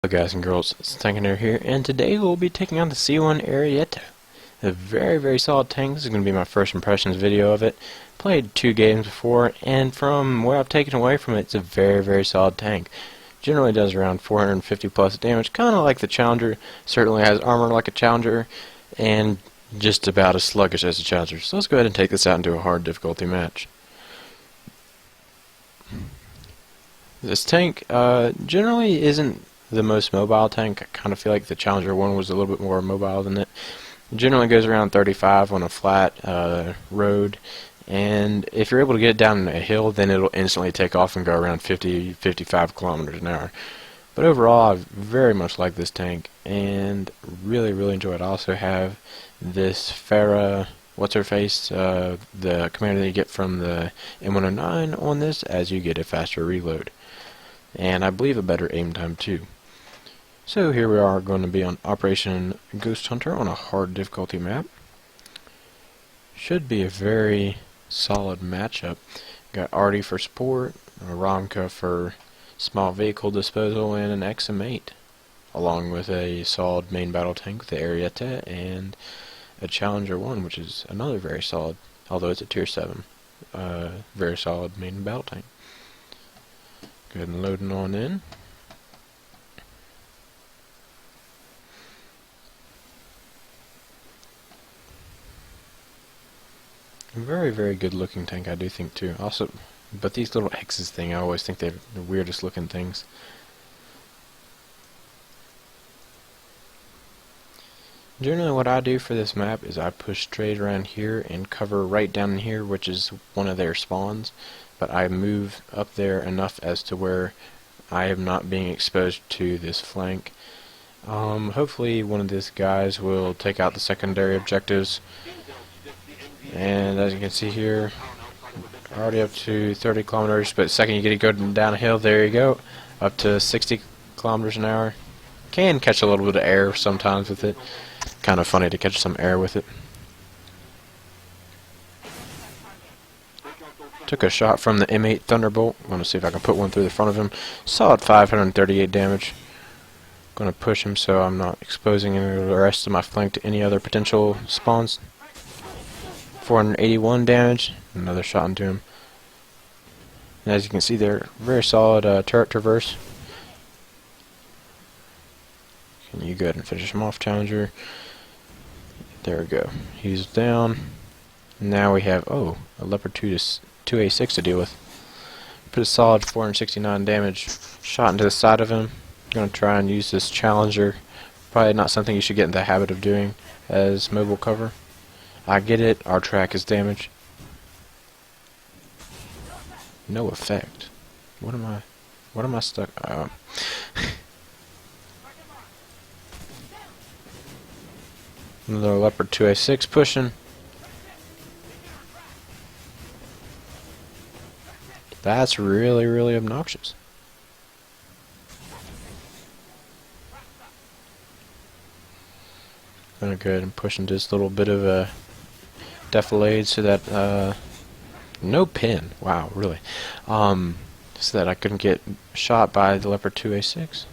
Hello guys and girls, it's Tankanator here, and today we'll be taking on the C1 Ariete. A very solid tank. This is going to be my first impressions video of it. Played 2 games before, and from what I've taken away from it, it's a very solid tank. Generally does around 450 plus damage, kind of like the Challenger. Certainly has armor like a Challenger, and just about as sluggish as a Challenger. So let's go ahead and take this out into a hard difficulty match. This tank generally isn't the most mobile tank. I kind of feel like the Challenger 1 was a little bit more mobile than it. It generally goes around 35 on a flat road, and if you're able to get it down a hill, then it'll instantly take off and go around 50-55 kilometers an hour. But overall, I very much like this tank and really enjoy it. I also have this Farah, what's-her-face, the commander that you get from the M109 on this, as you get a faster reload. And I believe a better aim time too. So here we are going to be on Operation Ghost Hunter on a hard difficulty map. Should be a very solid matchup. Got Artie for support, a Ramka for small vehicle disposal, and an XM8, along with a solid main battle tank, the Ariete, and a Challenger 1, which is another very solid, although it's a tier 7, very solid main battle tank. Go ahead and loading on in. Very good looking tank, I do think too. Also, but these little X's thing, I always think they're the weirdest looking things. Generally what I do for this map is I push straight around here and cover right down here, which is one of their spawns, but I move up there enough as to where I am not being exposed to this flank. Hopefully one of these guys will take out the secondary objectives. And as you can see here, already up to 30 kilometers, but the second you get it going down a hill, there you go, up to 60 kilometers an hour. Can catch a little bit of air sometimes with it. Kind of funny to catch some air with it. Took a shot from the M8 Thunderbolt. I'm going to see if I can put one through the front of him. Solid 538 damage. Going to push him so I'm not exposing any of the rest of my flank to any other potential spawns. 481 damage. Another shot into him. And as you can see there, very solid turret traverse. Can you go ahead and finish him off, Challenger? There we go. He's down. Now we have, a Leopard 2A6 to deal with. Put a solid 469 damage shot into the side of him. Going to try and use this Challenger. Probably not something you should get in the habit of doing as mobile cover. I get it, our track is damaged. No effect. What am I stuck? Another Leopard 2A6 pushing. That's really obnoxious. Gonna go ahead and push into this little bit of a defilade so that no pin. Wow, really. So that I couldn't get shot by the Leopard 2A6.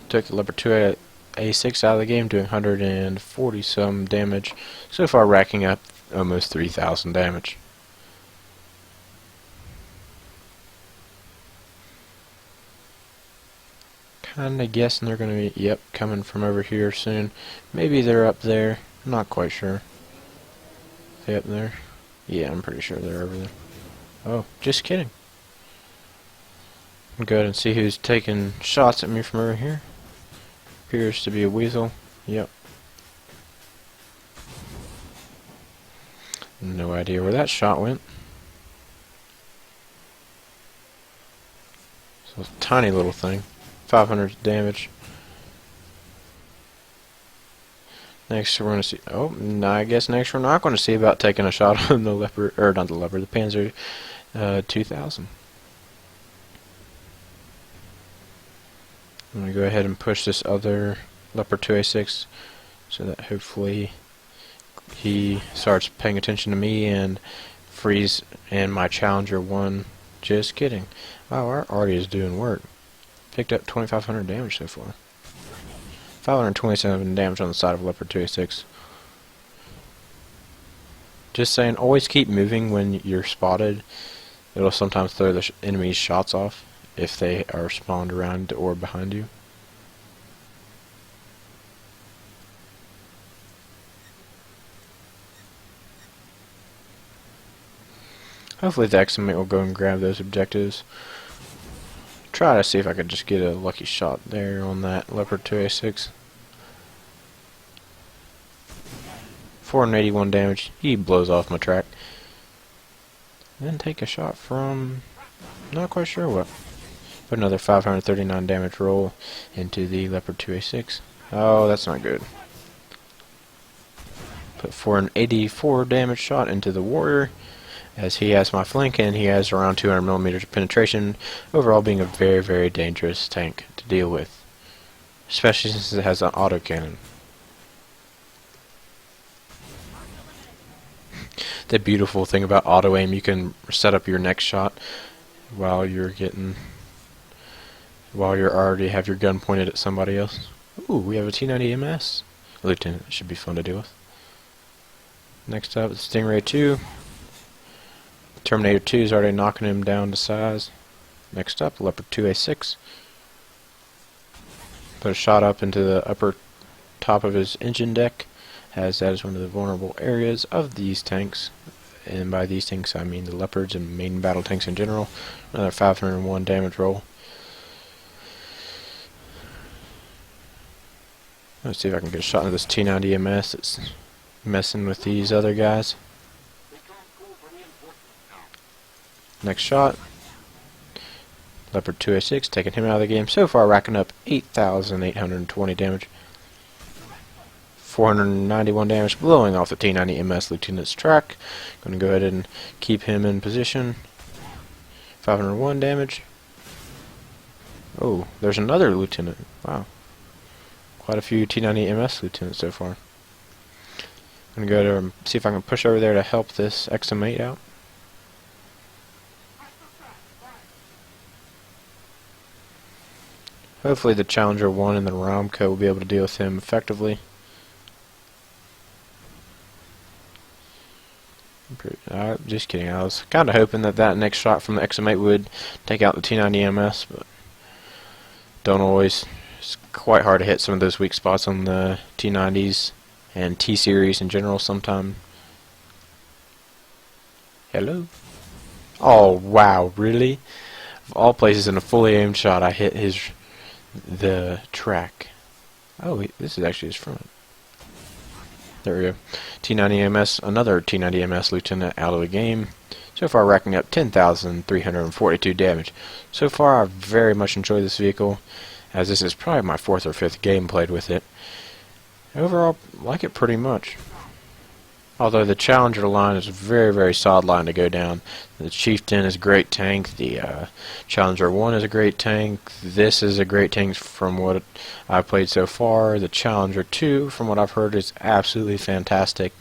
Took the Leopard 2A6 out of the game, doing 140 some damage. So far racking up almost 3,000 damage. Kinda guessing they're gonna be, yep, coming from over here soon. Maybe they're up there. I'm not quite sure. They up there? Yeah, I'm pretty sure they're over there. Oh, just kidding. I'll go ahead and see who's taking shots at me from over here. Appears to be a weasel. Yep. No idea where that shot went. So, tiny little thing. 500 damage. Next we're going to see, no, I guess next we're not going to see about taking a shot on the Leopard, or not the Leopard, the Panzer 2000. I'm going to go ahead and push this other Leopard 2A6 so that hopefully he starts paying attention to me and frees and my Challenger 1. Just kidding. Wow, our Artie is doing work. Picked up 2,500 damage so far. 527 damage on the side of Leopard 286. Just saying, always keep moving when you're spotted. It'll sometimes throw the enemy's shots off if they are spawned around or behind you. Hopefully the X-mate will go and grab those objectives. Try to see if I could just get a lucky shot there on that Leopard 286. 481 damage. He blows off my track. Then take a shot from... not quite sure what. Put another 539 damage roll into the Leopard 286. Oh, that's not good. Put 484 damage shot into the Warrior, as he has my flank and he has around 200 millimeters of penetration, overall being a very, very dangerous tank to deal with, especially since it has an autocannon. The beautiful thing about auto aim, you can set up your next shot while you're already have your gun pointed at somebody else. Ooh, we have a T90 MS. Lieutenant, that should be fun to deal with. Next up, Stingray 2. Terminator 2 is already knocking him down to size. Next up, Leopard 2A6. Put a shot up into the upper top of his engine deck, as that is one of the vulnerable areas of these tanks. And by these tanks, I mean the Leopards and main battle tanks in general. Another 501 damage roll. Let's see if I can get a shot into this T90 MS that's messing with these other guys. Next shot. Leopard 2A6, taking him out of the game. So far, racking up 8,820 damage. 491 damage, blowing off the T90 MS Lieutenant's track. Going to go ahead and keep him in position. 501 damage. Oh, there's another Lieutenant. Wow. Quite a few T90 MS Lieutenants so far. I'm going to go to see if I can push over there to help this XM8 out. Hopefully the Challenger 1 and the Ramco will be able to deal with him effectively. Just kidding, I was kind of hoping that that next shot from the XM8 would take out the T90 MS, but don't always. It's quite hard to hit some of those weak spots on the T90s and T-Series in general sometime. Hello? Oh, wow, really? Of all places, in a fully aimed shot, I hit the track. Oh, this is actually his front. There we go. T90 MS, another T90 MS Lieutenant out of the game. So far racking up 10,342 damage. So far I very much enjoy this vehicle, as this is probably my 4th or 5th game played with it. Overall, like it pretty much. Although the Challenger line is a very, very solid line to go down. The Chieftain is a great tank. The Challenger 1 is a great tank. This is a great tank from what I've played so far. The Challenger 2, from what I've heard, is absolutely fantastic.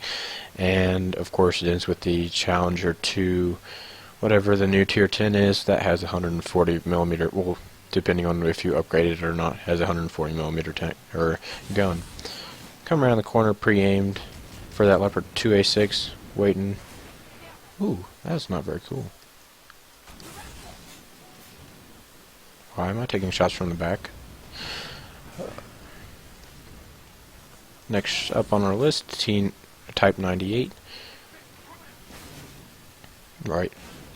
And, of course, it ends with the Challenger 2, whatever the new Tier 10 is, that has 140 millimeter, well, depending on if you upgrade it or not, has a 140 millimeter tank, or gun. Come around the corner pre-aimed for that Leopard 2A6, waiting. Ooh, that's not very cool. Why am I taking shots from the back? Next up on our list, Type 98. Right,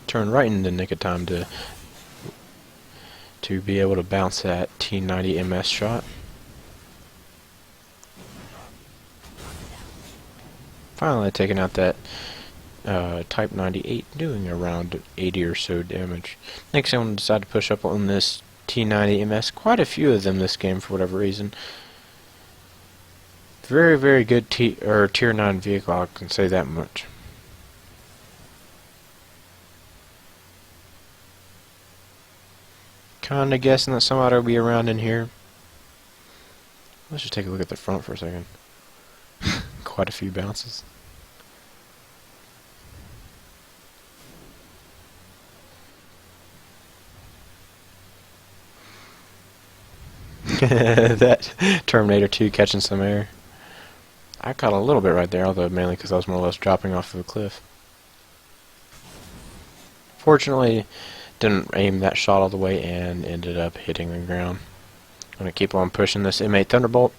turn right in the nick of time to be able to bounce that T90 MS shot. Finally taking out that Type 98, doing around 80 or so damage. Next I'm going to decide to push up on this T90 MS. Quite a few of them this game for whatever reason. Very, very good Tier 9 vehicle, I can say that much. Kinda guessing that somebody will be around in here. Let's just take a look at the front for a second. Quite a few bounces. That Terminator 2 catching some air. I caught a little bit right there, although mainly because I was more or less dropping off of a cliff. Fortunately, didn't aim that shot all the way and ended up hitting the ground. I'm going to keep on pushing this M8 Thunderbolt.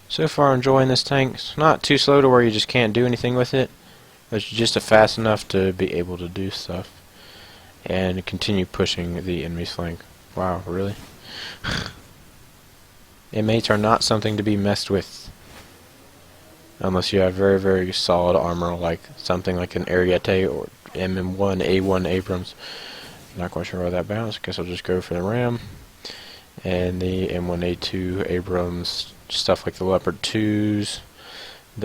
So far enjoying this tank. It's not too slow to where you just can't do anything with it. It's just fast enough to be able to do stuff. And continue pushing the enemy's flank. Wow, really? M8s are not something to be messed with. Unless you have very, very solid armor like something like an Ariete or MM1A1 Abrams. Not quite sure where that bounced. Guess I'll just go for the Ram. And the M1A2 Abrams, stuff like the Leopard 2s,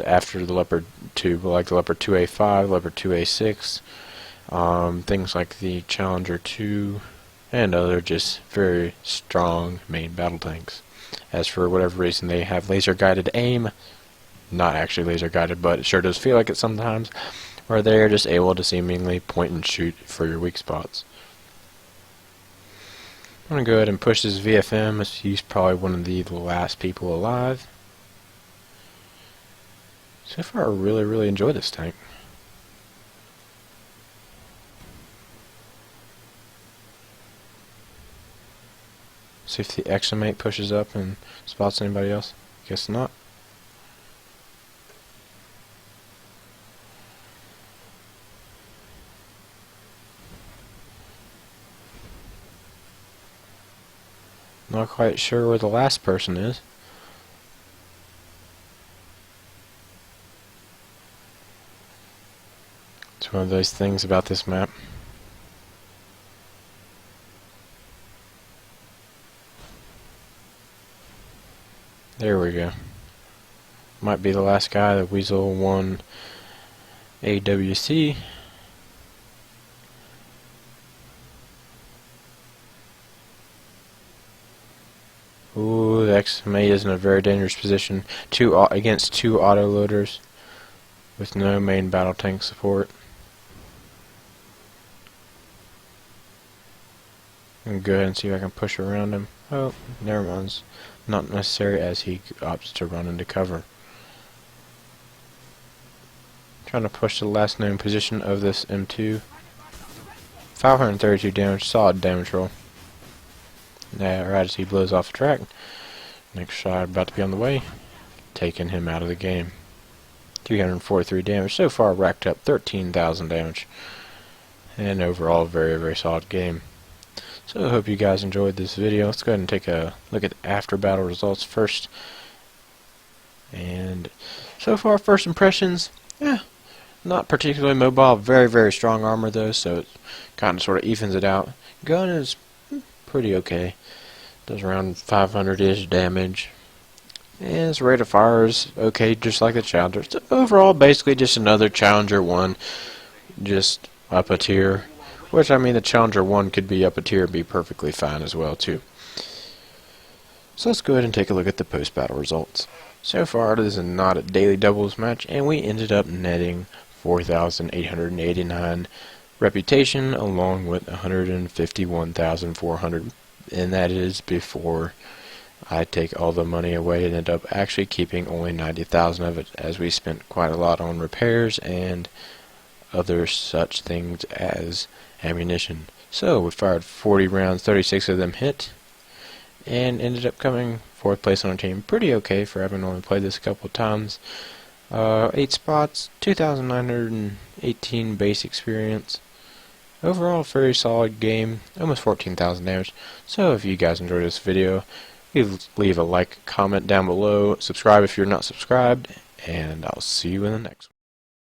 after the Leopard 2, but like the Leopard 2A5, Leopard 2A6, things like the Challenger 2, and other just very strong main battle tanks. As for whatever reason they have laser guided aim, not actually laser guided, but it sure does feel like it sometimes, where they're just able to seemingly point and shoot for your weak spots. I'm going to go ahead and push this VFM, as he's probably one of the last people alive. So far I really, really enjoy this tank. See if the XM8 pushes up and spots anybody else. Guess not. Not quite sure where the last person is. It's one of those things about this map. There we go. Might be the last guy, the Weasel 1 AWC. Ooh, the XMA is in a very dangerous position against two autoloaders with no main battle tank support. I'm going to go ahead and see if I can push around him. Oh, never mind. Not necessary, as he opts to run into cover. Trying to push the last known position of this M2. 532 damage, solid damage roll. Right as he blows off the track. Next shot about to be on the way. Taking him out of the game. 343 damage. So far racked up 13,000 damage. And overall very, very solid game. So I hope you guys enjoyed this video. Let's go ahead and take a look at the after battle results first. And so far first impressions, not particularly mobile. Very, very strong armor though, so it kind of sort of evens it out. Gun is pretty okay. Does around 500-ish damage. And its rate of fire is okay, just like the Challenger. So overall, basically just another Challenger 1, just up a tier. Which, I mean, the Challenger 1 could be up a tier and be perfectly fine as well, too. So let's go ahead and take a look at the post-battle results. So far, this is not a daily doubles match, and we ended up netting 4,889 reputation, along with 151,400, and that is before I take all the money away and end up actually keeping only 90,000 of it, as we spent quite a lot on repairs and other such things as ammunition. So we fired 40 rounds, 36 of them hit, and ended up coming 4th place on our team. Pretty okay for having only played this a couple of times. 8 spots, 2,918 base experience. Overall, very solid game, almost 14,000 damage. So if you guys enjoyed this video, leave a like, comment down below, subscribe if you're not subscribed, and I'll see you in the next one.